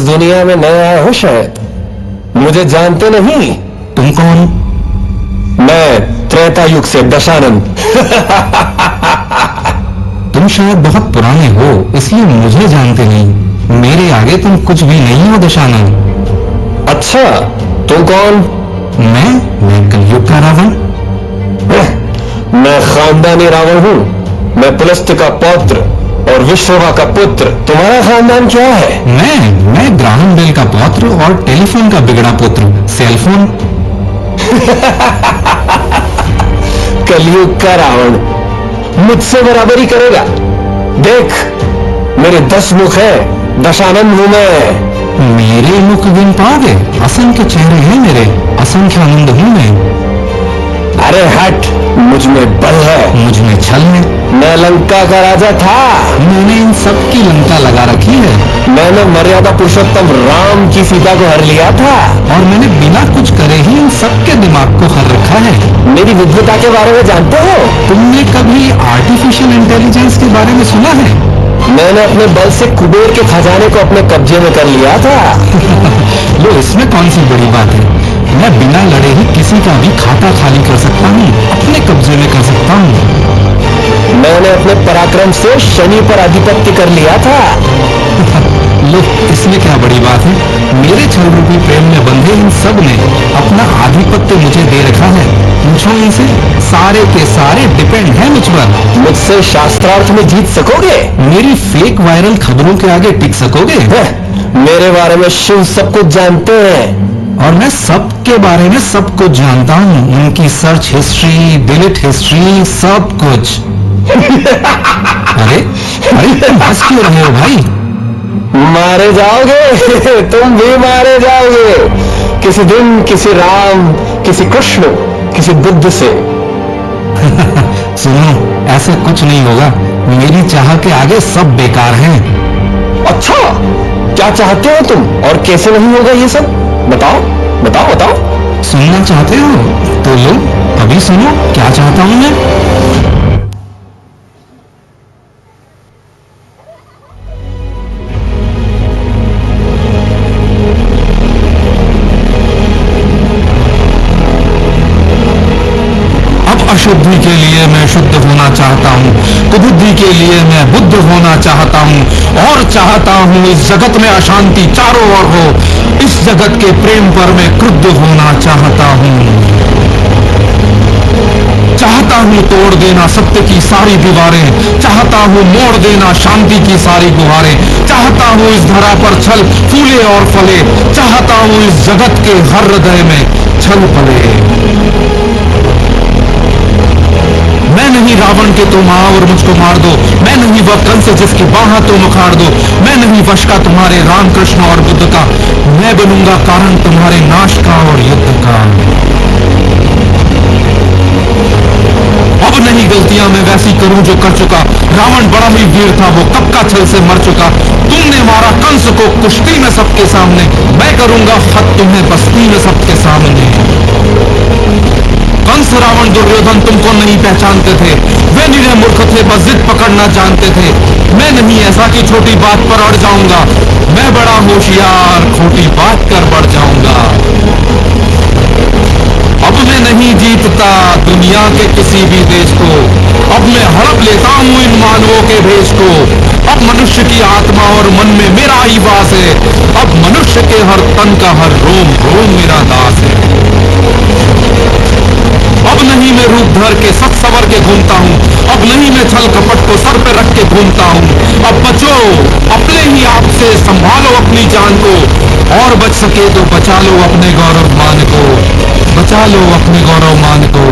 दुनिया में नए आए हो शायद, मुझे जानते नहीं। तुम कौन? मैं त्रेता युग से दशानन। तुम शायद बहुत पुराने हो, इसलिए मुझे जानते नहीं। मेरे आगे तुम कुछ भी नहीं हो दशानन। अच्छा, तुम कौन? मैं कलयुग का रावण। मैं खानदानी रावण हूं। मैं पुलस्त्य का पौत्र और विश्ववा का पुत्र। तुम्हारा खानदान क्या है? मैं ग्राहम बेल का पौत्र और टेलीफोन का बिगड़ा पुत्र, सेलफोन। कलयुग का रावण मुझसे बराबरी करेगा। देख, मेरे 10 मुख है, दशानन हूं मैं। मेरे मुख गिन पाओगे? असंख्य चेहरे हैं मेरे, असंख्य आनंद हूं मैं। अरे हट, मुझ में बल है, मुझ में छल है। मैं लंका का राजा था। मैंने इन सब की लंका लगा रखी है। मैंने मर्यादा पुरुषोत्तम राम की सीता को हर लिया था। और मैंने बिना कुछ करे ही इन सबके दिमाग को हर रखा है। मेरी विद्वता के बारे में जानते हो? तुमने कभी आर्टिफिशियल इंटेलिजेंस के बारे में सुना है? मैंने अपने बल से कुबेर के खजाने को अपने कब्जे में कर लिया था। लो, इसमें कौन सी बड़ी बात है? मैं बिना लड़े ही किसी का भी खाता खाली कर सकता हूँ, अपने कब्जे में कर सकता हूँ। मैंने अपने पराक्रम से शनि पर आधिपत्य कर लिया था। लो, इसमें क्या बड़ी बात है? मेरे छल रूपी प्रेम में बंधे इन सब ने अपना आधिपत्य मुझे दे रखा है। पूछो इनसे, सारे के सारे डिपेंड है मुझ पर। मुझसे शास्त्रार्थ में जीत सकोगे? मेरी फेक वायरल खबरों के आगे टिक सकोगे? मेरे बारे में शिव सब कुछ जानते हैं और मैं सबके बारे में सब कुछ जानता हूँ, उनकी सर्च हिस्ट्री, डिलीट हिस्ट्री, सब कुछ। अरे तुम हंस क्यों रहे हो भाई? मारे जाओगे। तुम भी मारे जाओगे किसी दिन, किसी राम, किसी कृष्ण, किसी बुद्ध से। सुनो, ऐसा कुछ नहीं होगा। मेरी चाह के आगे सब बेकार हैं। अच्छा, क्या चाहते हो तुम और कैसे नहीं होगा ये सब? बताओ बताओ बताओ। सुनना चाहते हो तो लो, अभी सुनो क्या चाहता हूं मैं। अशुद्धि के लिए मैं शुद्ध होना चाहता हूँ, कुबुद्धि के लिए मैं बुद्ध होना चाहता हूँ, और चाहता हूँ इस जगत में अशांति चारों ओर हो। इस जगत के प्रेम पर मैं क्रुद्ध होना चाहता हूँ। चाहता हूँ तोड़ देना सत्य की सारी दीवारें, चाहता हूँ मोड़ देना शांति की सारी गुहारें, चाहता हूँ इस धरा पर छल फूले और फले, चाहता हूँ इस जगत के हर हृदय में छल फले। मैं नहीं रावण के तुम आओ और मुझको मार दो, मैं नहीं वह कंस जिसकी बाह तुम उखाड़ दो, मैं नहीं वश का तुम्हारे राम कृष्ण और बुद्ध का, मैं बनूंगा कारण तुम्हारे नाश का और युद्ध का। अब नहीं गलतियां मैं वैसी करूं जो कर चुका। रावण बड़ा ही वीर था, वो कब का छल से मर चुका। तुमने मारा कंस को कुश्ती में सबके सामने, मैं करूंगा हद तुम्हें बस्ती में सबके सामने। कंस रावण दुर्योधन तुमको नहीं पहचानते थे, वे निरे मूर्ख थे, बस जिद पकड़ना जानते थे। मैं नहीं ऐसा कि छोटी बात पर अड़ जाऊंगा, मैं बड़ा होशियार खोटी बात कर बढ़ जाऊंगा। अब मैं नहीं जीतता दुनिया के किसी भी देश को, अब मैं हड़प लेता हूं इन मानवों के भेष को। अब मनुष्य की आत्मा और मन में मेरा ही वास है, अब मनुष्य के हर तन का हर रोम रोम मेरा दास है। अब नहीं मैं रूप धर के सत सवर के घूमता हूँ, अब नहीं मैं छल कपट को सर पे रख के घूमता हूँ। अब बचो अपने ही आप से, संभालो अपनी जान को, और बच सके तो बचा लो अपने गौरव मान को, बचा लो अपने गौरव मान को।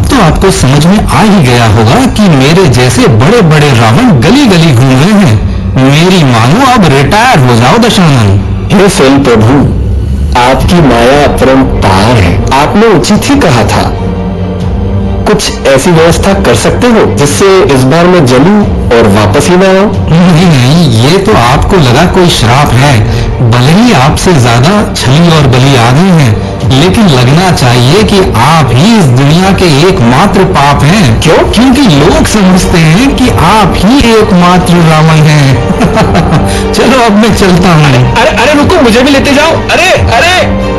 तो आपको समझ में आ ही गया होगा कि मेरे जैसे बड़े बड़े रावण गली गली घूम रहे हैं। मेरी मानो अब रिटायर हो जाओ दशानन। हे फिल्म प्रभु, आपकी माया अपरंपार है। आपने उचित ही कहा था। कुछ ऐसी व्यवस्था कर सकते हो जिससे इस बार मैं जलूं और वापस ही ना आऊं? नहीं, ये तो आपको लगा कोई श्राप है। भले ही आपसे ज्यादा छली और बलि आ गए हैं, लेकिन लगना चाहिए कि आप ही इस दुनिया के एकमात्र पाप हैं। क्यों? क्योंकि लोग समझते हैं कि आप ही एकमात्र रावण हैं। चलो अब मैं चलता हूँ। अरे अरे रुको, मुझे भी लेते जाओ। अरे अरे